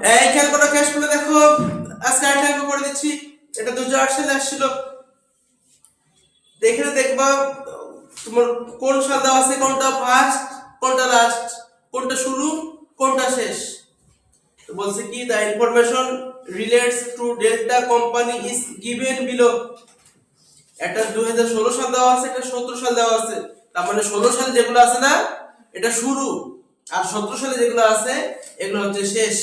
এই খেয়াল করো ক্যাশ ফ্লো দেখো আজকে আরেকটা অঙ্ক করে দিচ্ছি। এটা 2008 সালে আসছিল। এখানে দেখবা তোমার কোন সাল দেওয়া আছে, কোনটা ফার্স্ট কোনটা লাস্ট, কোনটা শুরু কোনটা শেষ। তো বলছে কি the information relates to delta company is given below। এটা 2016 সাল দেওয়া আছে, এটা 17 সাল দেওয়া আছে। তার মানে 16 সালে যেগুলো আছে না এটা শুরু, আর 17 সালে যেগুলো আছে এগুলো হচ্ছে শেষ।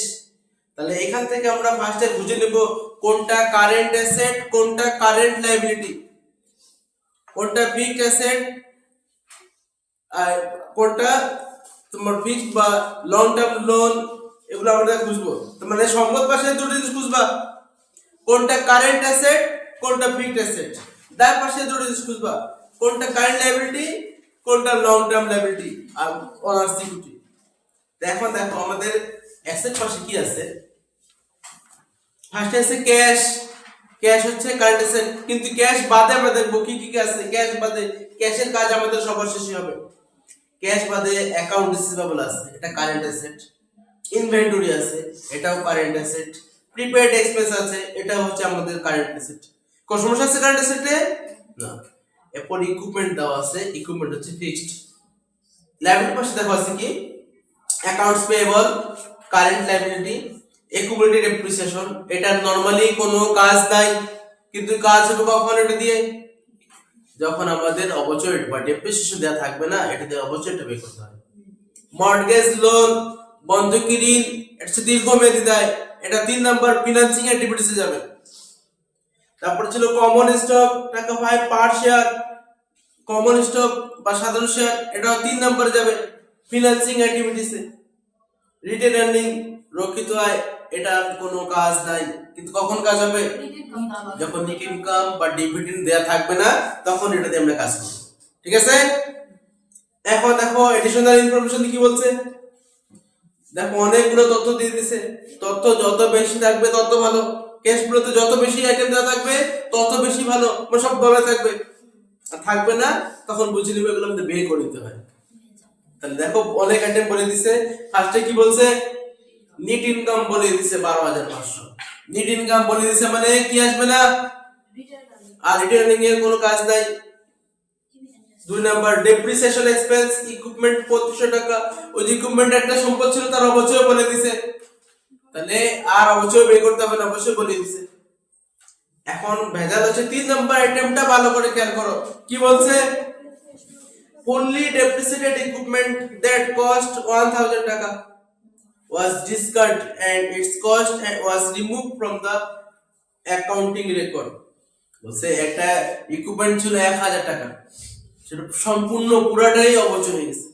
তাহলে এখান থেকে আমরা ফার্স্টে বুঝে নেব কোনটা কারেন্ট অ্যাসেট কোনটা কারেন্ট লায়াবিলিটি, কোনটা ফিক্সড অ্যাসেট আর কোনটা তোমার ফিক্সড বা লং টার্ম লোন, এগুলো আমরা বুঝবো। তার মানে সম্পদ পাশে দুটো জিনিস বুঝবা, কোনটা কারেন্ট অ্যাসেট কোনটা ফিক্সড অ্যাসেট। তার পাশে দুটো জিনিস বুঝবা, কোনটা কারেন্ট লায়াবিলিটি কোনটা লং টার্ম লায়াবিলিটি আর অনার সিকিউরিটি। দেখো আমাদের অ্যাসেট পাশে কি আছে। ফার্স্টে আছে ক্যাশ। ক্যাশ হচ্ছে কারেন্ট অ্যাসেট, কিন্তু ক্যাশ বাদে আমরা দেখবো কি কি আছে। ক্যাশ বাদে ক্যাশের কাজ আমাদের সবার শেষে হবে। ক্যাশ বাদে অ্যাকাউন্ট রিসিভেবল আছে, এটা কারেন্ট অ্যাসেট। ইনভেন্টরি আছে, এটাও কারেন্ট অ্যাসেট। প্রিপেইড এক্সপেন্স আছে, এটা হচ্ছে আমাদের কারেন্ট অ্যাসেট। কোন সমস্যা আছে কারেন্ট অ্যাসেটে? না। এরপর ইকুইপমেন্ট দেওয়া আছে, ইকুইপমেন্ট হচ্ছে ফিক্সড। লায়াবিলিটি পাশে দেখা আছে কি accounts payable current liability, accumulated depreciation. এটা নরমালি কোনো কাজ নাই, কিন্তু কাজ হবে কখন এটা দিয়ে, যখন আমাদের অবচয় বা ডেপ্রিসিয়েশন দেওয়া থাকবে না, এটা দিয়ে অবচয়টা বের করতে হবে। মর্টগেজ লোন বন্ধকি ঋণ, এটা দীর্ঘমেয়াদী দেয়, এটা 3 নাম্বার ফিনান্সিং অ্যাক্টিভিটিসে যাবে। তারপর ছিল কমন স্টক টাকা 5 পার শেয়ার, কমন স্টক বা সাধারণ শেয়ার, এটা 3 নাম্বার যাবে ফিনান্সিং অ্যাক্টিভিটিসে। রিটেন আর্নিং রক্ষিত আয়, এটা কোনো কাজ নাই, কিন্তু কখন কাজ হবে, যখন নেট ইনকাম বা ডিভিডেন্ড দেয়া থাকবে না তখন এটা দিয়ে আমরা কাজ করব। ঠিক আছে। এখন দেখো এডিশনাল ইনফরমেশন কি বলছে। দেখো অনেকগুলো তথ্য দিয়ে দিয়েছে, তথ্য যত বেশি থাকবে তত ভালো। ক্যাশ ফ্লোতে যত বেশি আইটেম দেওয়া থাকবে তত বেশি ভালো, মানে সব বলা থাকবে। আর থাকবে না তখন বুঝে নিবে, এগুলো আমাদের বের করে দিতে হয়। তাহলে দেখো অনেক আইটেম বলে দিছে। ফার্স্টে কি বলছে, নেট ইনকাম বলে দিছে 12,500। নেট ইনকাম বলে দিছে মানে কি আসবে না, আর রিটার্নিং এর কোনো কাজ নাই। 2 নাম্বার ডেপ্রিসিয়েশন এক্সপেন্স, ইকুইপমেন্ট 2500 টাকা। ওই ইকুইপমেন্ট একটা সম্পদ ছিল তার অবচয় বলে দিছে, তাহলে আর অবচয় বের করতে হবে না, অবশ্যই বলে দিছে। এখন ভেজাল হচ্ছে 3 নাম্বার আইটেমটা, ভালো করে খেয়াল করো কি বলছে। fully depreciated equipment that cost 1000 টাকা was discarded and its cost was removed from the accounting record। বলছে একটা ইকুইপমেন্ট ছিল 1000 টাকা, সেটা সম্পূর্ণ পুরাটাই অবচয় হয়ে গেছে,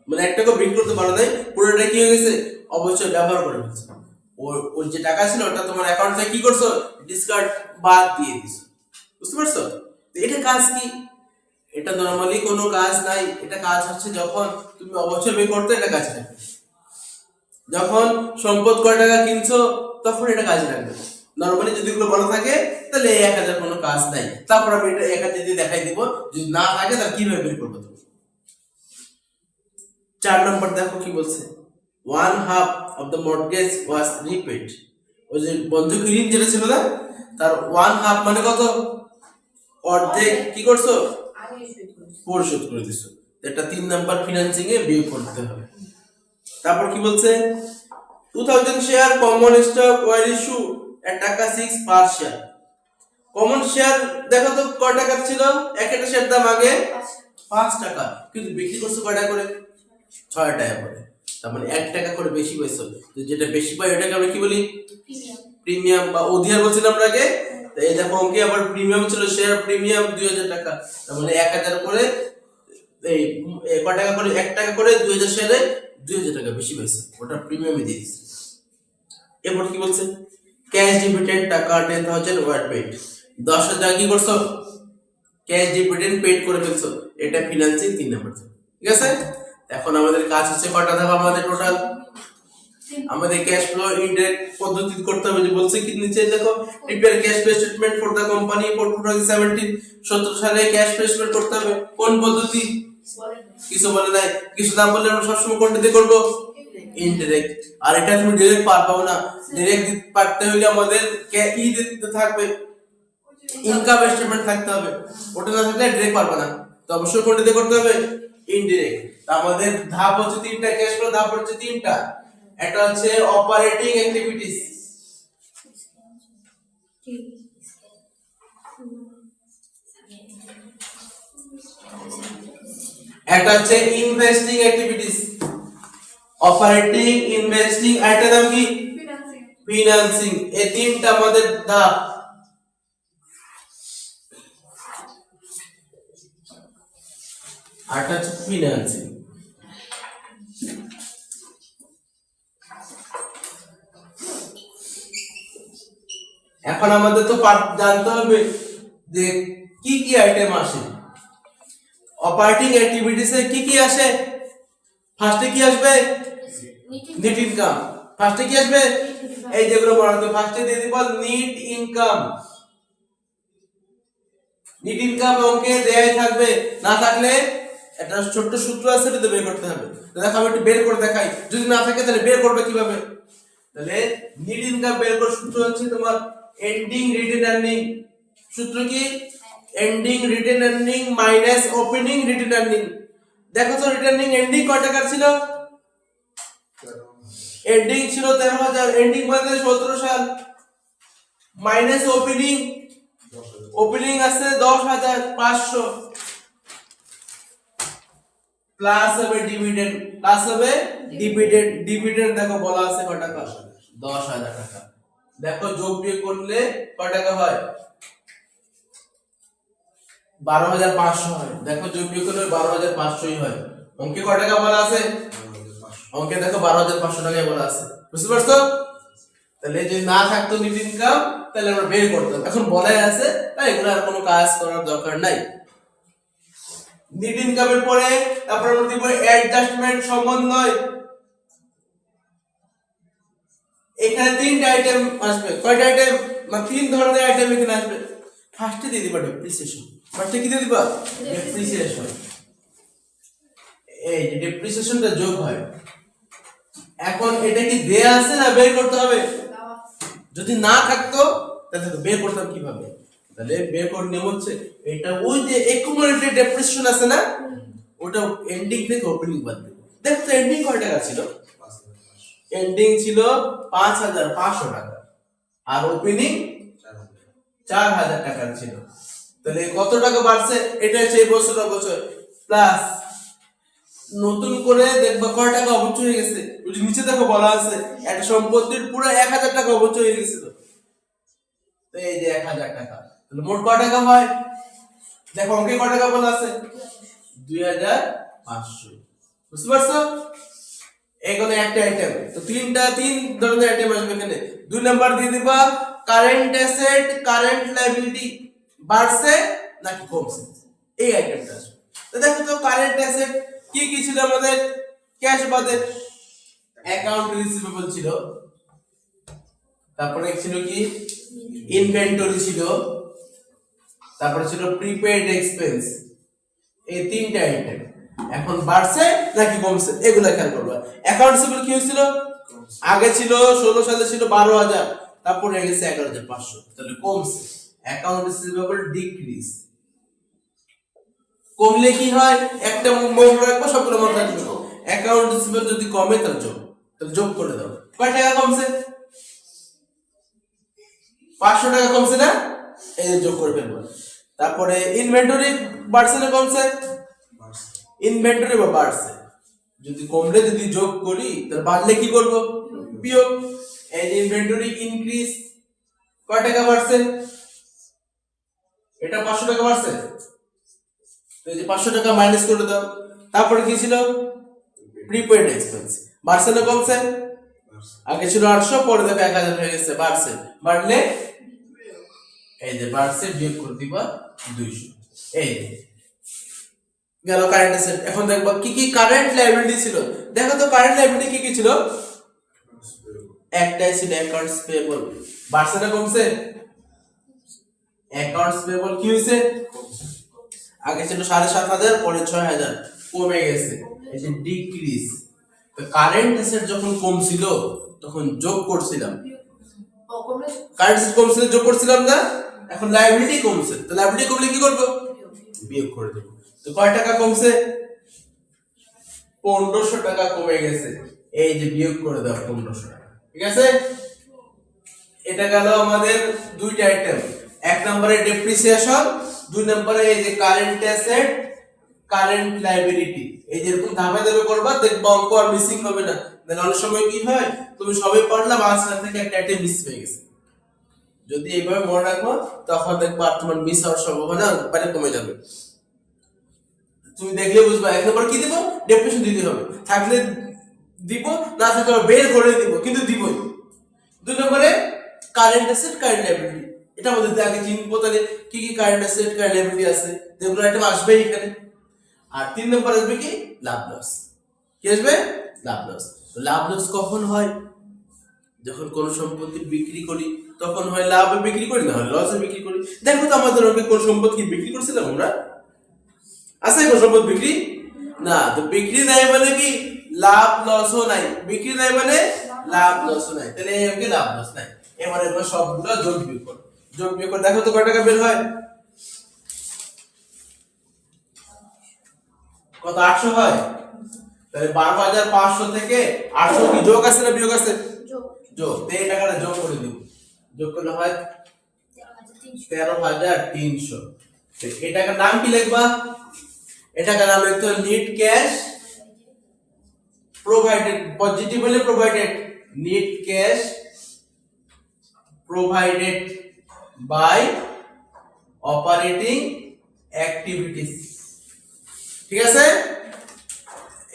মানে একটাকে বিক্রি করতে পারো নাই, পুরোটাই কি হয়ে গেছে, অবচয় ব্যবহার করে ফেলছে। ওর যে টাকা ছিল ওটা তোমার অ্যাকাউন্ট থেকে কি করছো, ডিসকার্ড বাদ দিয়ে দিছো। বুঝতে পারছো? এটা কাজ কি, এটা নরমালি কোনো কাজ নাই। এটা কাজ হচ্ছে যখন তুমি অবচয় বের করতে, এটা কাজে লাগবে। যখন সম্পদ কয় টাকা কিনছো তখন এটা কাজে লাগবে। নরমালি যদি এগুলো বলা থাকে তাহলে 1000 কোনো কাজ নাই। তারপর আমি এটা 1000 দিয়ে দেখাই দিব, যদি না থাকে তাহলে কিভাবে বের করবো তুমি। 4 নম্বর দেখো কি বলছে, 1/2 of the mortgage was repaid। ওই যে বন্ধকি ঋণ যেটা ছিল না, তার 1/2 মানে কত, অর্ধেক কি করছো, পরিশোধ করে দিছো। এটা 3 নাম্বার ফিনান্সিং এ বিয়োগ করতে হবে। তারপর কি বলছে, 2000 share common stock were issue at টাকা 6 পার শেয়ার। কমন শেয়ার দেখো তো কয় টাকা ছিল, একটা শেয়ার দাম আগে 5 টাকা, কিন্তু বিক্রি করছো কয় টাকা করে, 6 টাকা করে। তার মানে 1 টাকা করে বেশি পাইছো। তো যেটা বেশি পাই ওটাকে আমরা কি বলি, প্রিমিয়াম বা অধিয়ার বলছিলাম আমরা আগে। তো এই দেখো অঙ্কে আবার প্রিমিয়াম ছিল, শেয়ার প্রিমিয়াম 2000 টাকা। তার মানে 1000 করে এই কয় টাকা করে, 1 টাকা করে 2000 শেয়ারে 2000 টাকা বেশি পাইছে, ওটা প্রিমিয়ামে দিয়ে দিছে। এরপর কি বলছে, ক্যাশ ডিভিডেন্ড টাকা 10000 ওয়ার পেড। 10000 টাকা কি করছো, ক্যাশ ডিভিডেন্ড পেড করে ফেলছো, এটা ফিনান্সিং 3 নাম্বার। ঠিক আছে। এখন আমাদের কাজ হচ্ছে কয়টা ধাপ আমাদের টোটাল, আমাদের ক্যাশ ফ্লো ইনডাইরেক্ট পদ্ধতি করতে হবে। যে বলছে কি নিচে দেখো, prepare cash flow statement for the company for 2017। 17 সালে ক্যাশ ফ্লো স্টেটমেন্ট করতে হবে। কোন পদ্ধতি কিছু বলে নাই, কিছু না বললে আমরা সবসময় কোনটা দিয়ে করব, ইনডিরেক্ট। আর এটা তুমি ডাইরেক্ট পারবে না, ডাইরেক্ট পারতে হলে আমাদের ই দিতে থাকবে, ইনকাম স্টেটমেন্ট থাকতে হবে, ওটা না থাকলে ডাইরেক্ট পারবে না। তো অবশ্যই কোনটা দিয়ে করতে হবে? ইনডিরেক্ট। তো আমাদের ধাপ হচ্ছে তিনটা, ক্যাশ ফ্লো ধাপ হচ্ছে তিনটা। একটা হচ্ছে অপারেটিং অ্যাক্টিভিটিস, একটা হচ্ছে ইনভেস্টিং অ্যাক্টিভিটিস। অপারেটিং, ইনভেস্টিং, একটা নাম কি? ফিনান্সিং। এই তিনটা আমাদের ধাপ। আরটা হচ্ছে ফিনান্সিং। এখন আমাদের তো জানতে হবে যে কি কি আইটেম আসে অপারেটিং অ্যাক্টিভিটিসে, কি কি আসে। ফার্স্টে কি আসবে? Net income. ফার্স্টে কি আসবে? এই যেগুলো পড়াতে ফার্স্টে দিয়ে দিব নেট ইনকাম। নেট ইনকাম অঙ্কে দেয়াই থাকবে, না থাকলে একটা ছোট্ট সূত্র আছে, এটা বের করতে হবে। তো দেখো আমি একটু বের করে দেখাই, যদি না থাকে তাহলে বের করবে কিভাবে। তাহলে নেট ইনকাম বের করার সূত্র হচ্ছে তোমার এন্ডিং রিটেন আর্নিং। সূত্র কি? Ending written earning minus opening written earning. দেখো তো রিটেনিং এন্ডিং কত টাকা ছিল? এন্ডিং ছিল 13,000, এন্ডিং মানে 17 সাল, মাইনাস ওপেনিং, ওপেনিং আছে 10,500, প্লাস হবে ডিভিডেন্ড, প্লাস হবে ডিভিডেন্ড। ডিভিডেন্ড দেখো বলা আছে কত টাকা? 10,000 টাকা। দেখো যোগ বিয়োগ করলে কত টাকা হয়? 12,500 হয়। দেখো যোগ বিয়োগ করলে 12,500ই হয়। অঙ্কে কত টাকা বলা আছে? অঙ্কে দেখো 12,500 টাকাই বলা আছে। বুঝতে পারছো? তাহলে যদি না থাকতো নেট ইনকাম তাহলে আমরা বের করতাম। এখন বলাই আছে তাই এগুলো আর কোনো কাজ করার দরকার নাই। নেট ইনকামের পরে তারপর আমরা দিব অ্যাডজাস্টমেন্ট সমন্বয়। এখানে তিনটা আইটেম আসবে। কয়টা আইটেম? মানে তিন ধরনের আইটেম এখানে আসবে। ফার্স্টে দিয়ে দিবা ডেপ্রিসিয়েশন। ফার্স্টে কি দিয়ে দিবা? ডেপ্রিসিয়েশন। এই যে ডেপ্রিসিয়েশনটা যোগ হয়। এখন এটা কি দেয়া আছে না বের করতে হবে? যদি না থাকতো তাহলে তো বের করতাম কিভাবে? তাহলে বের করার নিয়ম হচ্ছে এটা ওই যে অ্যাকুমুলেটেড ডেপ্রিসিয়েশন আছে না, ওটা এন্ডিং থেকে ওপেনিং বাদ দেব। দেখো তো এন্ডিং কত টাকা ছিল? এন্ডিং ছিল 5,500 টাকা, আর ওপেনিং 4,000 টাকা ছিল। তাহলে কত টাকা বাড়ছে? এটা হচ্ছে এই বছর বছর প্লাস নতুন করে দেখবা কত টাকা অবচয় হয়ে গেছে। ওই যে নিচে দেখো বলা আছে একটা সম্পত্তির পুরো 1,000 টাকা অবচয় হয়ে গেছিল। তো এই যে 1,000 টাকা, তাহলে মোট কত টাকা হয়? দেখো অঙ্কে কত টাকা বলা আছে? 2,500। বুঝতে পারছো? এখানে একটা আইটেম, তো তিন ধরনের আইটেম আসবে এখানে। দুই নাম্বার দিয়ে দিবা কারেন্ট অ্যাসেট কারেন্ট লায়াবিলিটি, বাড়ছে নাকি কমছে, এই আইটেমটা আসবে। তো দেখো তো কারেন্ট অ্যাসেট কি কি ছিল আমাদের? ক্যাশ বাদে অ্যাকাউন্ট রিসিভেবল ছিল, তারপরে ছিল কি ইনভেন্টরি ছিল, তারপরে ছিল প্রিপেইড এক্সপেন্স। এই তিনটা আইটেম এখন বাড়ছে নাকি কমছে এগুলা খেয়াল করবা। অ্যাকাউন্ট রিসিভেবল কি হয়েছিল? আগে ছিল 16 সালে ছিল 12,000, তারপর হয়ে গেছে 11,500, তাহলে কমছে। Account receivable decrease. কমলে কি হয়? একটা মনে রাখবো, সবগুলো মনে রাখবো। অ্যাকাউন্ট রিসিভেবল যদি কমে তাহলে যোগ করে দাও। কয় টাকা কমছে? 500 টাকা কমছে না? এই যে যোগ করে ফেলবো। তারপরে ইনভেন্টরি বাড়ছে না কমছে? ইনভেন্টরি বাড়ছে। যদি কমলে যদি যোগ করি তাহলে বাড়লে কি করব? বিয়োগ। এই যে ইনভেন্টরি ইনক্রিজ, কয় টাকা বাড়ছে? এটা 500 টাকা বাড়ছে, তো এই যে 500 টাকা মাইনাস করে দাও। তারপরে কি ছিল? প্রিপেইড এক্সপেন্স, বাড়ছে না কমছে? আগে ছিল 800, পরে দেখো 1,000 হয়ে গেছে, বাড়ছে। বাড়লে এই যে বাড়ছে, বিয়োগ করে দিবা 200। এই যে গেল কারেন্ট অ্যাসেট। এখন দেখবা কি কি কারেন্ট লায়াবিলিটি ছিল। দেখো তো কারেন্ট লায়াবিলিটি কি কি ছিল? একটাই ছিল অ্যাকাউন্টস পেয়েবল, বাড়ছে না কমছে? অ্যাকাউন্টস পেয়েবল কি হইছে? আগে ছিল 7,500, পরে 6,000, কমে গেছে। এই যে ডিক্রিজ। তো কারেন্ট অ্যাসেট যখন কম ছিল তখন যোগ করছিলাম, কারেন্ট অ্যাসেট কম ছিল যোগ করছিলাম না, এখন লায়াবিলিটি কমছে, তো লায়াবিলিটি কমলে কি করব, বিয়োগ করে দেব। তো কয় টাকা কমছে, 1500 টাকা কমে গেছে, এই যে বিয়োগ করে দাও 1500 টাকা, ঠিক আছে। এটা গেল আমাদের দুইটা আইটেম, এক নম্বরে ডেপ্রিসিয়েশন, দুই নম্বরে এই যে কারেন্ট অ্যাসেট কারেন্ট লায়াবিলিটি। এই যেরকম ধাপে ধাপে করবা, দেখবা অঙ্ক আর মিসিং হবে না। দেন অনেক সময় কি হয়, তুমি সবই পড়লা মাঝখান থেকে একটা আইটেম মিস হয়ে গেছে, যদি এইভাবে মনে রাখো তখন দেখবা আর তোমার মিস হওয়ার সম্ভাবনা মানে কমে যাবে। তুমি দেখলে বুঝবা এক নম্বর কি দিব, ডেফিনিশন দিতে হবে, থাকলে দিব, না থাকলে বের করে দিব, কিন্তু দিবই। দুই নম্বরে কারেন্ট অ্যাসেট কারেন্ট লায়াবিলিটি, এটা আমাদের আগে চিনবো তাহলে কি কি কারেন্ট অ্যাসেট কারেন্ট লায়াবিলিটি আছে, যেগুলো আইটেম আসবে এখানে। আর তিন নম্বর আসবে কি, লাভ লস। কি আসবে, লাভ লস। তো লাভ লস কখন হয়, যখন কোন সম্পত্তি বিক্রি করি তখন হয় লাভে বিক্রি করি, না হয় লসে বিক্রি করি। দেখো তো আমাদের আগে কোন সম্পত্তি বিক্রি করছিলাম আমরা, আছে কোন সম্পদ বিক্রি না, তো বিক্রি নাই মানে কি লাভ লসও নাই, বিক্রি নাই মানে লাভ লসও নাই, তাহলে এমকে লাভ লস নাই। এবারে আমরা সবগুলো যোগ বিয়োগ করব, যোগ বিয়োগ করে দেখো তো কত টাকা বের হয়, কত 800 হয়, তাহলে 12500 থেকে 800 কি যোগ আছে না বিয়োগ আছে, যোগ, তো এই টাকাটা যোগ করে দিব, যোগ করলে হয় 13300। তো এই টাকার নাম কি লিখবা, এটাকার নাম লিখতে হবে নেট ক্যাশ প্রোভাইডেড, পজিটিভ হলে provided, net cash provided by operating activities. ঠিক আছে,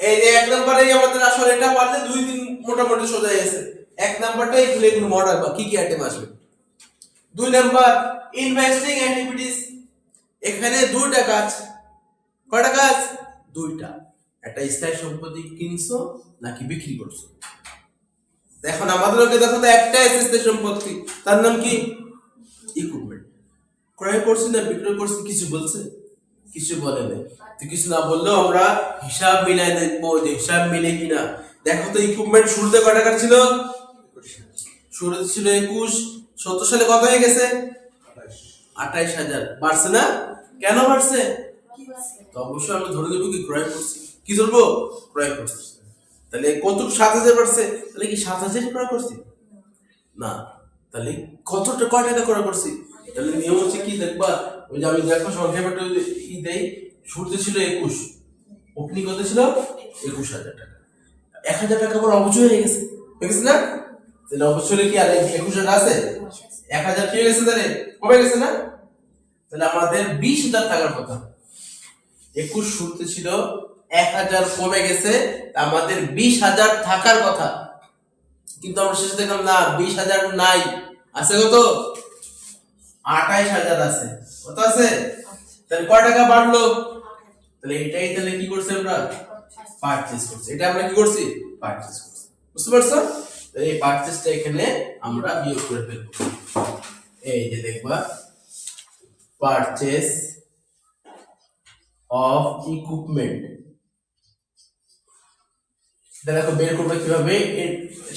এই যে এক নম্বরে আমাদের আসলে এটা পারলে দুই তিন মোটামুটি সোজা আছে। এক নাম্বারটাই খুলে কোনো মডেল বা কি কি আইটেম আসবে। দুই নাম্বার ইনভেস্টিং অ্যাক্টিভিটিস, এখানে দুইটা কাজ, কয়টা কাজ, দুইটা, একটা স্থায়ী সম্পত্তি কিনছো নাকি বিক্রি করছো। এখন আমাদের লোকে দেখো তো একটা স্থায়ী সম্পত্তি, তার নাম কি, ইকুইপমেন্ট। ক্রয় করছি না বিক্রয় করছি কিছু বলছে, কিছু বলে নাই, তো কিছু না বললেও আমরা হিসাব মিলাই দেখবো যে হিসাব মিলে কিনা। দেখো তো ইকুইপমেন্ট শুরুতে কয় টাকা ছিল, শুরুতে ছিল 21, 70 সালে কত হয়ে গেছে 28000, বাড়ছে না, কেন বাড়ছে, তো অবশ্যই আমরা ধরে নেব কি ক্রয় করছি, কি ধরবো, ক্রয় করছি। তাহলে কত 7000 বাড়ছে, তাহলে কি 7000 ক্রয় করছি না, তাহলে কতটা কয় টাকা ক্রয় করছি, তাহলে নিয়ম হচ্ছে কি দেখবা, ওই যে আমি দেখো সংখ্যা পেটে ই দেই, শুরুতে ছিল 21, ওপেনিং কত ছিল 21000 টাকা, 1000 টাকা পর অবচয় হয়ে গেছে, হয়ে গেছে না, তাহলে অবচয় কি আর 21000 আছে, 1000 কি হয়ে গেছে, তাহলে কমে গেছে না, তাহলে আমাদের 20000 টাকার কথা, 21 শুরুতে ছিল 1000 কমে গেছে, আমাদের 20000 থাকার কথা, কিন্তু আমরা শেষে দেখলাম না 20000 নাই, আছে কত 28000 আছে, কত আছে, তাহলে কয় টাকা বাড়লো, তাহলে এটাই তাহলে কি করছি আমরা, পারচেজ করছি, এটা আমরা কি করছি, পারচেজ করছি, বুঝতে পারছো। তাহলে এই পারচেজটা এখানে আমরা বিয়োগ করে ফেলব, এই যে দেখবা পারচেজ অফ ইকুইপমেন্ট, দেখো বের করবে কিভাবে,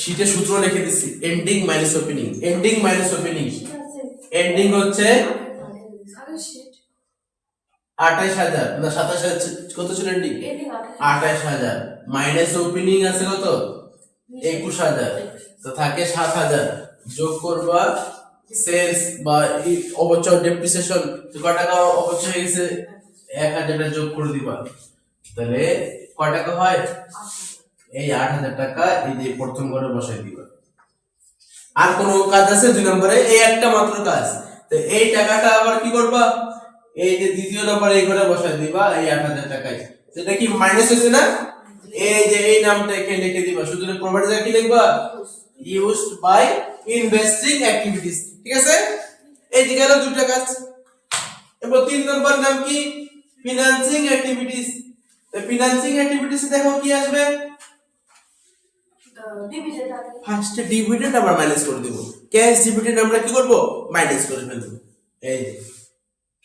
শীটে সূত্র লিখে দিচ্ছি, ending minus opening, ending minus opening, ending হচ্ছে 28000 না 27000, কত ছিল এন্ডিং 28000, মাইনাস ওপেনিং আছে কত 21000, তো থাকে 7000, যোগ করবা সেলস বা অবচয় ডেপ্রিসিয়েশন, তো কত টাকা অবচয় হয়ে গেছে 1000 টা যোগ করে দিবা, তাহলে কত টাকা হয়, এই 8000 টাকা এই যে প্রথম ঘরে বসাই দিবা। আর কোন কাজ আছে দুই নম্বরে, এই একটা মাত্র কাজ, তো এই টাকাটা আবার কি করবা, এই যে দ্বিতীয় নম্বরে এই ঘরে বসাই দিবা, এই 8000 টাকায়, সেটা কি মাইনাস হচ্ছে না, এই যে এই নামটা এখানে লিখে দিবা, শুধু প্রপার্টিটা কি লিখবা, ইউজড বাই ইনভেস্টিং অ্যাক্টিভিটিস, ঠিক আছে। এই যে গেল দুটো কাজ। এবার তিন নম্বর নাম কি, ফিনান্সিং অ্যাক্টিভিটিস, তো ফিনান্সিং অ্যাক্টিভিটিস দেখো কি আসবে, ফার্স্টে ডিভিডেন্ড আমরা মাইনাস করে দেব, ক্যাশ ডিভিডেন্ড আমরা কি করব, মাইনাস করে ফেলব, এই যে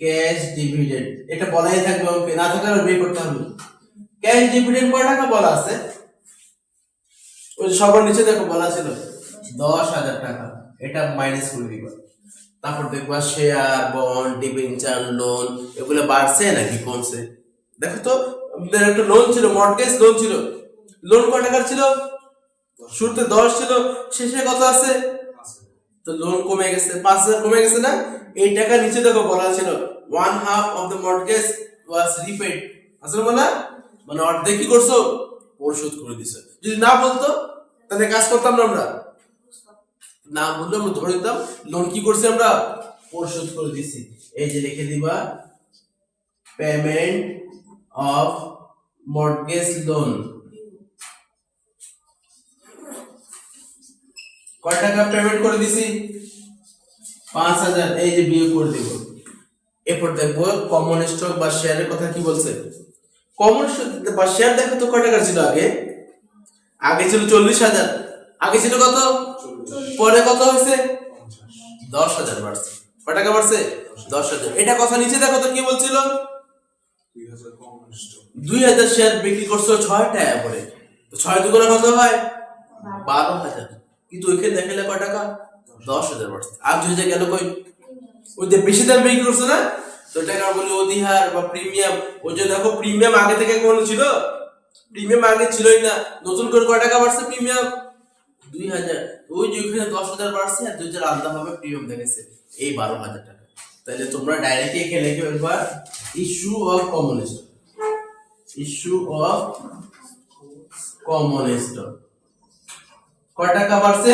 ক্যাশ ডিভিডেন্ড, এটা বলাই থাকবে অঙ্কে, না থাকলে বের করতে হবে। ক্যাশ ডিভিডেন্ড কত টাকা বলা আছে, ওই যে সবার নিচে দেখো বলা ছিল 10,000 টাকা, এটা মাইনাস করে দিবা। তারপর দেখবা শেয়ার, বন্ড, ডিবেঞ্চার, লোন এগুলো বাড়ছে নাকি কমছে। দেখো তো আমাদের একটা লোন ছিল, মর্টগেজ লোন ছিল। লোন কত টাকার ছিল? শুরুতে 10 ছিল, শেষে কত আছে? তো লোন কমে গেছে, 5,000 কমে গেছে না? এই টাকা নিচে দেখো বলা ছিল 1/2 অফ দ্য মর্টগেজ ওয়াজ রিপেড। আসলে বলা মানে অর্ধেক কি করছো? পরিশোধ করে দিছো। যদি না বলতো তাহলে কাজ করতাম না আমরা, না বললে আমরা ধরে দিতাম লোন কি করছি আমরা? পরিশোধ করে দিছি। এই যে লিখে দিবা পেমেন্ট অফ মর্টগেজ লোন। কয় টাকা পেমেন্ট করে দিছি? 5,000। এই যে বিয়োগ করে দিব। এরপর দেখবো কমন স্টক বা শেয়ারের কথা কি বলছে। কমন বা শেয়ার দেখো তো কয় টাকা ছিল আগে? আগে ছিল 40,000। আগে ছিল কত? পরে কত হয়েছে? 10,000 বাড়ছে। কয় টাকা বাড়ছে? 10,000। এটা কথা নিচে দেখো তো কি বলছিল? 2,000 শেয়ার বিক্রি করছো 6 টাকা করে। তো 6 দুগুণে কত হয়? 12,000। কিন্তু ওইখানে দেখালে কয় টাকা? 10,000 বাড়ছে। আর 2,000 গেল কই? ওই যে বেশি দাম বিক্রি করছো না, তো টাকা বলি অধিহার বা প্রিমিয়াম। ওই যে দেখো প্রিমিয়াম আগে থেকে কোনো ছিল? প্রিমিয়াম আগে ছিলই না, নতুন করে কয় টাকা বাড়ছে প্রিমিয়াম? 2,000। ওই যে ওইখানে 10,000 বাড়ছে আর 2,000 আলাদা ভাবে প্রিমিয়াম দেখেছে, এই 12,000 টাকা। তাহলে তোমরা ডাইরেক্ট এখানে লিখে ফেলবা issue of common stock. Issue of common stock কয় টাকা বাড়ছে?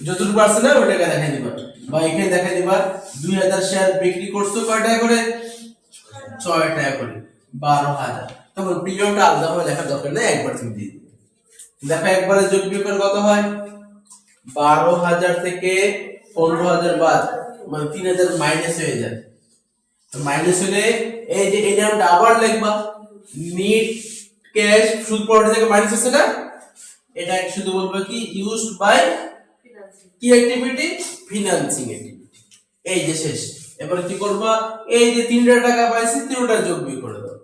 যতটুকু বাড়ছে না ওই টাকা দেখাই দিবা, বা এখানে দেখাই দিবা 2,000 শেয়ার বিক্রি করছো কয় টাকা করে? 6 টাকা করে, 12,000। তখন প্রিমিয়ামটা আলাদা ভাবে লেখার দরকার নেই, একবার তুমি দিয়ে দিবে। দেখো একবারে যোগ বিয়োগ করে কত হয়? 12,000 থেকে 15,000 বাদ, মানে 3,000 মাইনাস হয়ে যায়। তো মাইনাস হলে এই যে এই নামটা আবার লিখবা, নিট ক্যাশ সুদ প্রপার্টি থেকে মাইনাস হচ্ছে না, এটা শুধু বলবা কি ইউজড বাই কি অ্যাক্টিভিটি? Financing activity. এই যে শেষ। এবার কি করবা? এই যে 3টা টাকা পাইছি 3টা যোগ বিয়োগ করে দাও।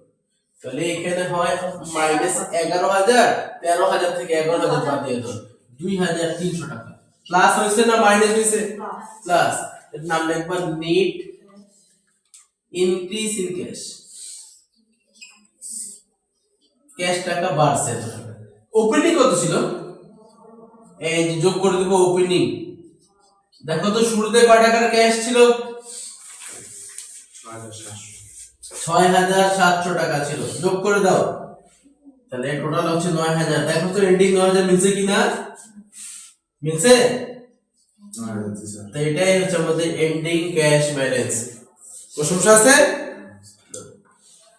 তাহলে এখানে হয় মাইনাস 11,000, 13,000 থেকে 11,000 বাদ দিয়ে দাও, 2,300 টাকা। প্লাস হইছে না মাইনাস হইছে? প্লাস। এর নাম লিখবা net increase in cash. Cash টাকা বাড়ছে। ওপেনিং কত ছিল? এই যে যোগ করে দিব ওপেনিং। দেখো তো শুরুতে কয় টাকার ক্যাশ ছিল? 6,700 টাকা ছিল। যোগ করে দাও, তাহলে টোটাল হচ্ছে 9,000। দেখো তো এন্ডিং 9,000 মিলছে কিনা? মিলছে? তো এটাই হচ্ছে আমাদের এন্ডিং ক্যাশ ব্যালেন্স। কোন সমস্যা আছে?